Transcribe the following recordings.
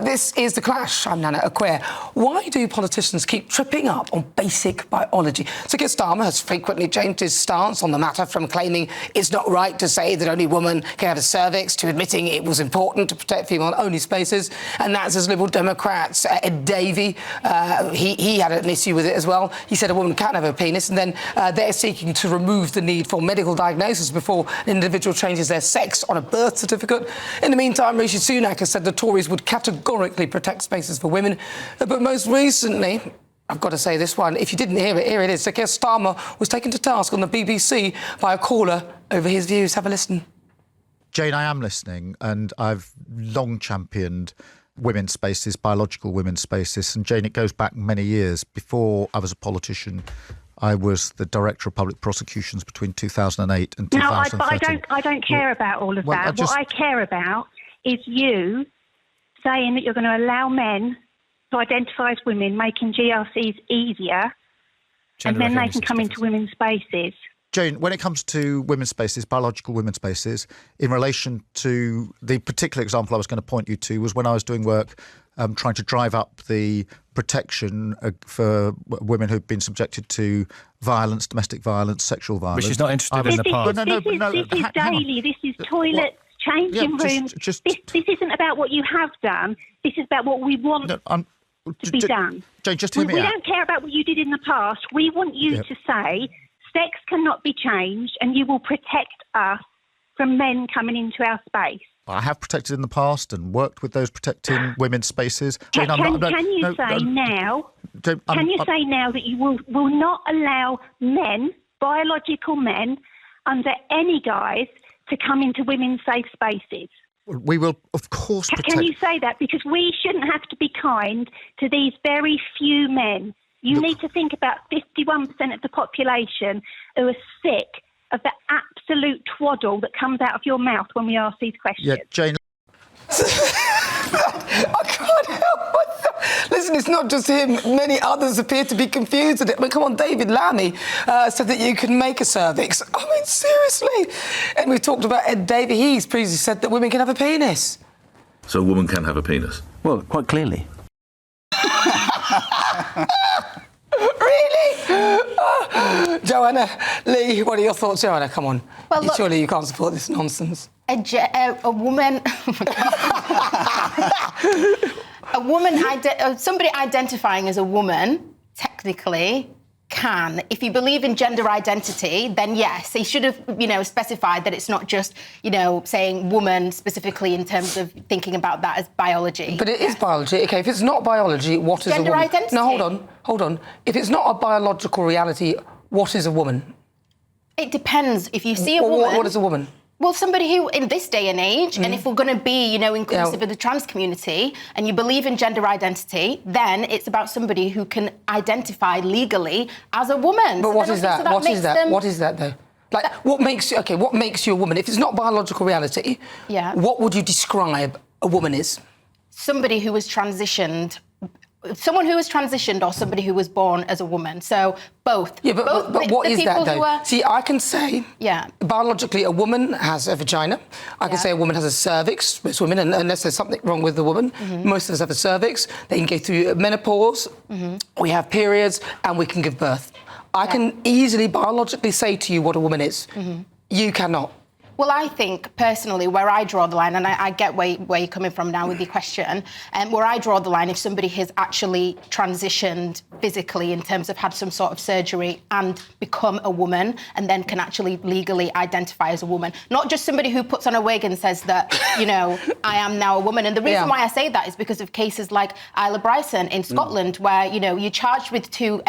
This is The Clash. I'm Nana Akua. Why do politicians keep tripping up on basic biology? So Keir Starmer has frequently changed his stance on the matter, from claiming it's not right to say that only women can have a cervix to admitting it was important to protect female-only spaces. And that's as Liberal Democrats. Ed Davey, he had an issue with it as well. He said a woman can't have a penis, and then they're seeking to remove the need for medical diagnosis before an individual changes their sex on a birth certificate. In the meantime, Rishi Sunak has said the Tories would categorically protect spaces for women. But most recently, I've got to say this one, if you didn't hear it, here it is. So Keir Starmer was taken to task on the BBC by a caller over his views. Have a listen. Jane, I am listening, and I've long championed women's spaces, biological women's spaces. And Jane, it goes back many years. Before I was a politician, I was the Director of Public Prosecutions between 2008 and 2013. No, I don't care about all of that. What I care about is you saying that you're going to allow men to identify as women, making GRCs easier, and then they can come into women's spaces. Jane, when it comes to women's spaces, biological women's spaces, in relation to the particular example I was going to point you to was when I was doing work trying to drive up the protection for women who've been subjected to violence, domestic violence, sexual violence. Which is not interested in the past. This is daily. This is toilets, changing rooms. This isn't about what you have done. This is about what we want to be done. Jane, just hear me out. We don't care about what you did in the past. We want you to say sex cannot be changed, and you will protect us from men coming into our space. I have protected in the past and worked with those protecting women's spaces. Jane, can you say now that you will not allow men, biological men, under any guise, to come into women's safe spaces? We will, of course, protect... Can you say that? Because we shouldn't have to be kind to these very few men. You need to think about 51% of the population who are sick of the absolute twaddle that comes out of your mouth when we ask these questions. Yeah, Jane... I can't help myself. Listen, it's not just him. Many others appear to be confused at it. I mean, come on, David Lammy said that you can make a cervix. I mean, seriously. And we talked about Ed Davey. He's previously said that women can have a penis. So a woman can have a penis? Well, quite clearly. Really? Joanna, Lee, what are your thoughts? Joanna, come on. Well, look, surely you can't support this nonsense. A woman... somebody identifying as a woman, technically, can. If you believe in gender identity, then yes, he should have, specified that it's not just, saying woman specifically in terms of thinking about that as biology. But it is biology. OK, if it's not biology, what is gender a woman? Identity. No, hold on. If it's not a biological reality, what is a woman? It depends. If you see a woman... What is a woman? Well, somebody who, in this day and age, and if we're going to be, inclusive of the trans community, and you believe in gender identity, then it's about somebody who can identify legally as a woman. But what is that? What is that, though? Like, what makes you a woman? If it's not biological reality, what would you describe a woman as? Somebody who was transitioned... Someone who was transitioned or somebody who was born as a woman. So both. Yeah, but what is that, though? See, I can say, biologically, a woman has a vagina. I can say a woman has a cervix. Most women, unless there's something wrong with the woman, most of us have a cervix. They can go through menopause. We have periods, and we can give birth. I can easily biologically say to you what a woman is. You cannot. Well, I think, personally, where I draw the line, and I get where you're coming from now with your question, where I draw the line, if somebody has actually transitioned physically in terms of had some sort of surgery and become a woman and then can actually legally identify as a woman. Not just somebody who puts on a wig and says that, I am now a woman. And the reason why I say that is because of cases like Isla Bryson in Scotland, where, you're charged with 2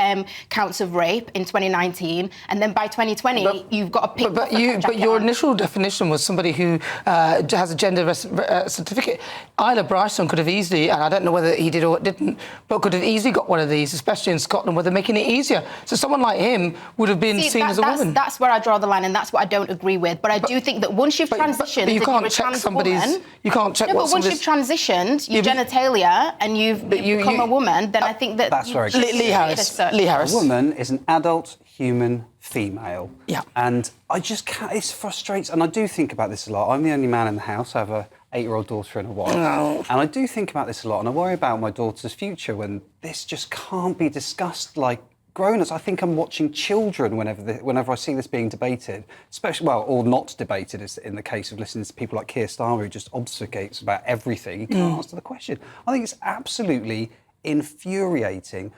counts of rape in 2019, and then by 2020, you've got to pick... But your initial definition was somebody who has a gender certificate. Isla Bryson could have easily, and I don't know whether he did or didn't, but could have easily got one of these, especially in Scotland, where they're making it easier. So someone like him would have been seen as a woman. That's where I draw the line, and that's what I don't agree with. But I do think that once you've transitioned, but you can't check somebody's. You can't check. No, but once you've transitioned your genitalia and you've become a woman, then I think that's where it gets Lee Harris. A woman is an adult human female. Yeah. And I just can't... It frustrates... And I do think about this a lot. I'm the only man in the house. I have a 8-year-old daughter and a wife. No. And I do think about this a lot, and I worry about my daughter's future when this just can't be discussed like grown-ups. I think I'm watching children whenever I see this being debated, especially, well, or not debated, as in the case of listening to people like Keir Starmer, who just obfuscates about everything. He can't answer the question. I think it's absolutely infuriating.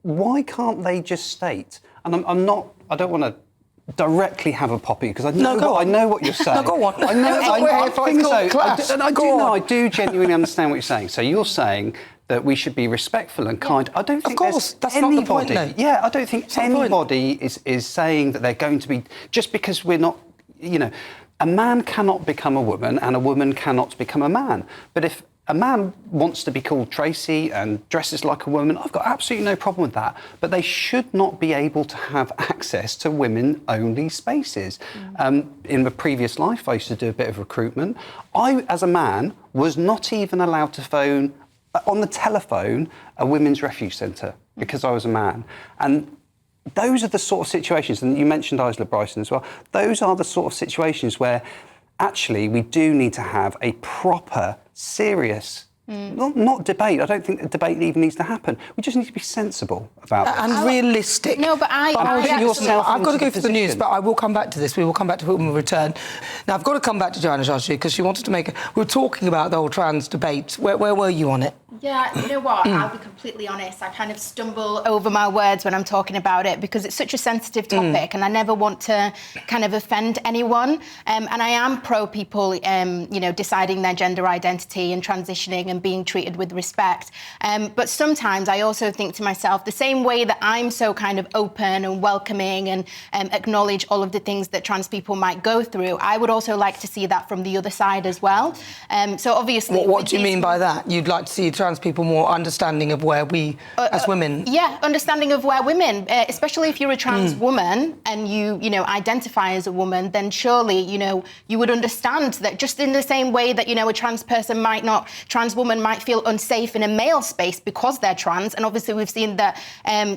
Why can't they just state? And I don't want to directly have a poppy because I know what you're saying. No, go on. I do genuinely understand what you're saying. So you're saying that we should be respectful and kind. I don't think that's not the point, though. Yeah, I don't think anybody is saying that they're going to be, just because we're not, a man cannot become a woman and a woman cannot become a man. But if a man wants to be called Tracy and dresses like a woman, I've got absolutely no problem with that. But they should not be able to have access to women-only spaces. In the previous life, I used to do a bit of recruitment. I, as a man, was not even allowed to phone on the telephone a women's refuge centre because I was a man. And those are the sort of situations, and you mentioned Isla Bryson as well, those are the sort of situations where actually we do need to have a proper, serious, not debate. I don't think a debate even needs to happen. We just need to be sensible about it. And realistic. No, but I've got to go for the news, but I will come back to this. We will come back to it when we return. Now, I've got to come back to Joanna Jarju because she wanted to make... We were talking about the whole trans debate. Where were you on it? Yeah, you know what? I'll be completely honest. I kind of stumble over my words when I'm talking about it because it's such a sensitive topic and I never want to kind of offend anyone. And I am pro people, deciding their gender identity and transitioning and being treated with respect. But sometimes I also think to myself, the same way that I'm so kind of open and welcoming and acknowledge all of the things that trans people might go through, I would also like to see that from the other side as well. So obviously... What do you mean by that? You'd like to see trans people more understanding of where we, as women... Yeah, understanding of where women, especially if you're a trans woman and you identify as a woman, then surely, you would understand that just in the same way that, a trans woman might feel unsafe in a male space because they're trans, and obviously we've seen that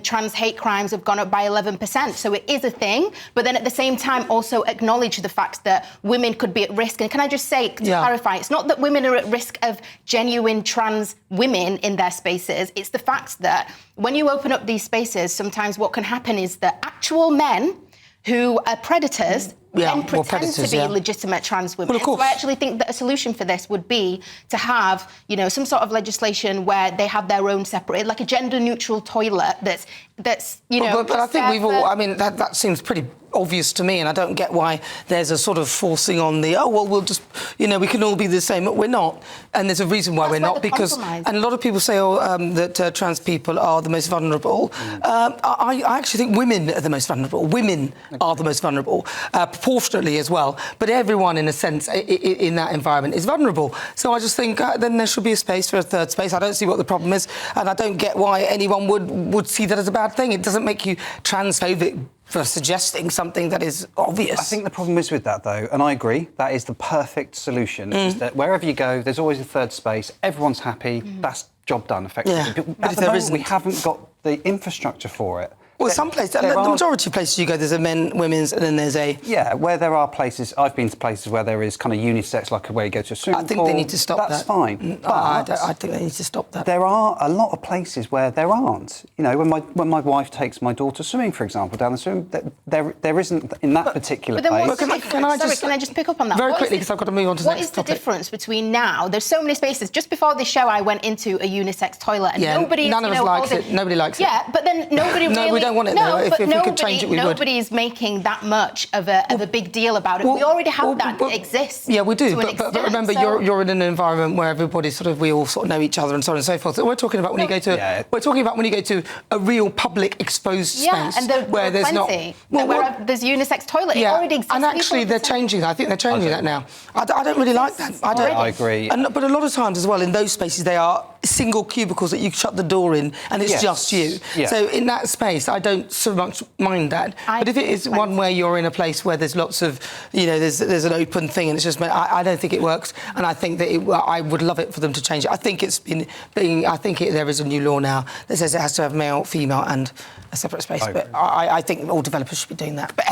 trans hate crimes have gone up by 11%, so it is a thing, but then at the same time also acknowledge the fact that women could be at risk. And can I just say, to clarify, it's not that women are at risk of genuine trans women in their spaces, it's the fact that when you open up these spaces, sometimes what can happen is that actual men who are predators then pretend to be legitimate trans women. Well, of course. So I actually think that a solution for this would be to have, some sort of legislation where they have their own separate, like a gender-neutral toilet that's But I think we've all... I mean, that seems pretty obvious to me, and I don't get why there's a sort of forcing on the, we'll just, we can all be the same. But we're not. And there's a reason why we're not, because... And a lot of people say, that trans people are the most vulnerable. I actually think women are the most vulnerable. Women are the most vulnerable, proportionately as well. But everyone, in a sense, in that environment is vulnerable. So I just think then there should be a space for a third space. I don't see what the problem is, and I don't get why anyone would see that as a bad thing. It doesn't make you transphobic for suggesting something that is obvious. I think the problem is with that, though, and I agree, that is the perfect solution, is that wherever you go, there's always a third space, everyone's happy, that's job done, effectively. Yeah, but at the moment, we haven't got the infrastructure for it. Well, some places, the majority of places you go, there's a men, women's, and then there's a... Yeah, where there are places... I've been to places where there is kind of unisex, like where you go to a swimming pool. I think they need to stop that. That's fine. But I think they need to stop that. There are a lot of places where there aren't. When my wife takes my daughter swimming, for example, down the swim, there isn't in that particular place. Can I just pick up on that? Very quickly, because I've got to move on to the next topic. What is the difference between now... There's so many spaces. Just before this show, I went into a unisex toilet and none of us likes it. Nobody likes it. Yeah, but then nobody really... No, we don't want it, though. If we could change it, we would. Nobody's making that much of a big deal about it. We already have that exists. Yeah, we do. But remember, you're in an environment where everybody we all sort of know each other and so on and so forth. So we're talking about when you go to... We're talking about when you go to a real public exposed space where there's not... Where there's unisex toilet. It already exists. And actually, they're changing that. I think they're changing that now. I don't really like that. I agree. But a lot of times as well, in those spaces, they are single cubicles that you shut the door in and it's just you. Yeah. So in that space, I don't so much mind that. But if it is one where you're in a place where there's lots of, there's an open thing and it's just... I don't think it works, and I think that I would love it for them to change it. I think it's been being... there is a new law now that says it has to have male, female and a separate space. But I think all developers should be doing that. But